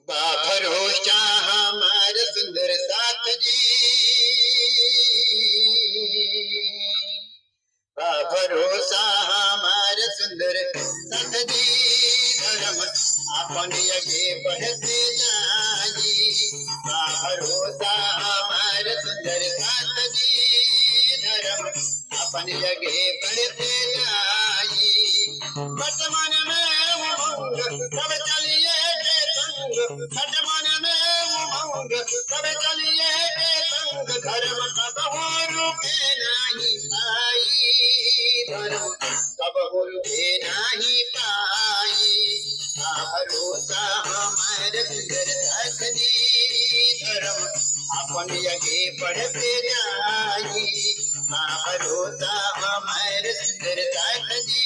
बा भरोसा हमार सुंदर साथ जी, बा भरोसा हमार सुंदर साथ जी। धर्म अपन आगे बढ़ते जाई, बा भरोसा हमार सुंदर साथ जी। धर्म अपन आगे बढ़ते जाई। वर्तमान में उमंग सब चलिए के संग, वर्तमान में उमंग सब चलिए के संग। धर्म कबहू रुके नहीं पाई, धर्म कबहू रुके नहीं पाई। भरोसा हमारे सुंदर साथ जी। धर्म अपन आगे बढ़ते जाई, भरोसा हमारे सुंदर साथ जी।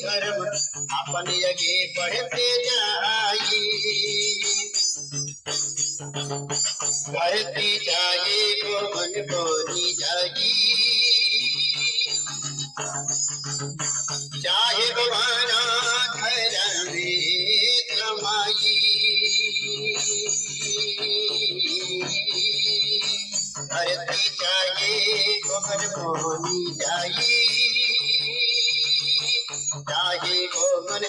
धर्म अपन आगे बढ़ते जाई। धरती चाहे को मन बोली जाई, चाहे भवाना घर में समाई। धरती चाहे को मन बोली जाई, चाहे वो मन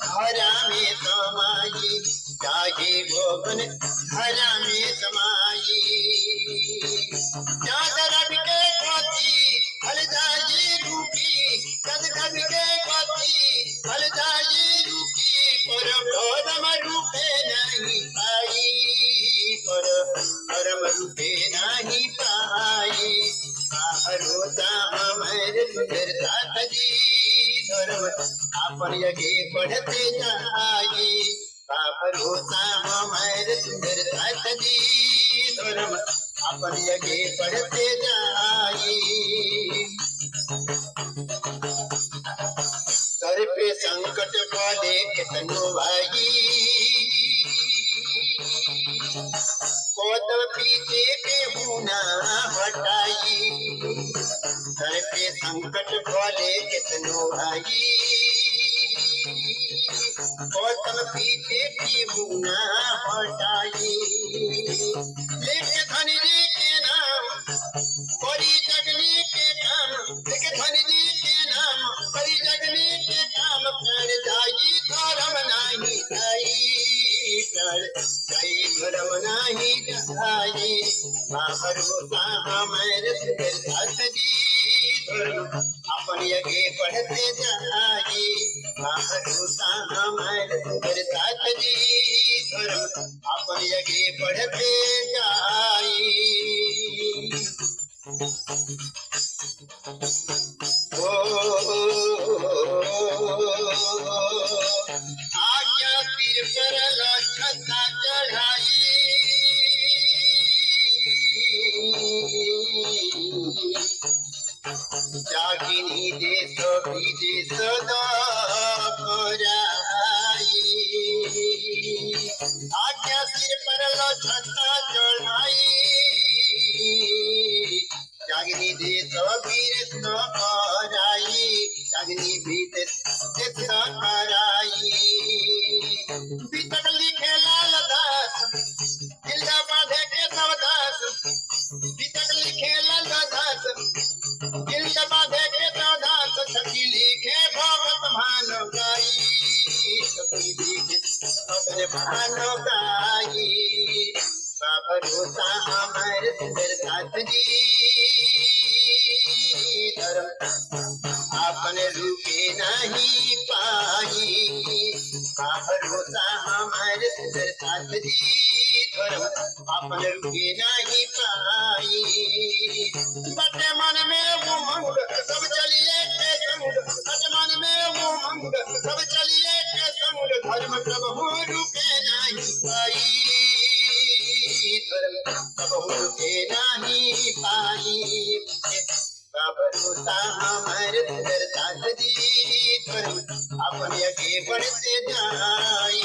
हरा में समाई, चाहे वो मन हरा में समाई। चादर के कोती हल जाई रूपी, चादर के कोती हल जाई रूपी। पर भरम रूपे नहीं पाई, पर भरम रूपे नहीं पाई। भरोसा हमारे सुंदर साथ जी। धर्म अपन आगे बढ़ते जाई, भरोसा हमारे सुंदर साथ जी। धर्म अपन आगे बढ़ते जाई। सर पे संकट वाले कितनो भाई, कोदल पीछे पे होना हटाई। सर पे संकट वाले कितनो भाई, कोदल पीछे भी होना हटाई। लेके धनी जी के नाम बड़ी जगनी के काम, लेके धनी जी के नाम बड़ी जगनी के काम। प्राण जाई धर्म नहीं जाई, प्राण जाई धर्म नहीं जाई। भरोसा हमारे सुंदर साथ जी। धर्म अपन आगे बढ़ते जाई, भरोसा हमारे सुंदर साथ जी। धर्म अपन आगे बढ़ते जाई। आज्ञा सिर पर लक्षता चढ़ाई, जागिनी देश विदेश दराई। आज्ञा सिर पर लक्षता चढ़ाई, जागनी देश वीर कराई, जागनी भीत कराई। बीतक लिखे लाल दास, दिल्ला बांधे के सवदास। बीतक लिखे लाल दास, दिल्ला बांधे के सवदास। सखी लिखे भगत भान गाई, सखी लिखे भगत भान गाई। भरोसा हमारे सुंदर साथ जी। धर्म अपन रुके नहीं पाई, भरोसा हमारे सुंदर साथ जी। धर्म अपन रुके नहीं पाई। वर्तमान में उमंग सब चलिए के संग, वर्तमान में उमंग सब चलिए के संग। धर्म कबहू रुके नहीं पाई, धर्म कबहू रुके नहीं पाई। भरोसा हमारे सुंदर साथ जी। धर्म अपन आगे बढ़ते जाई।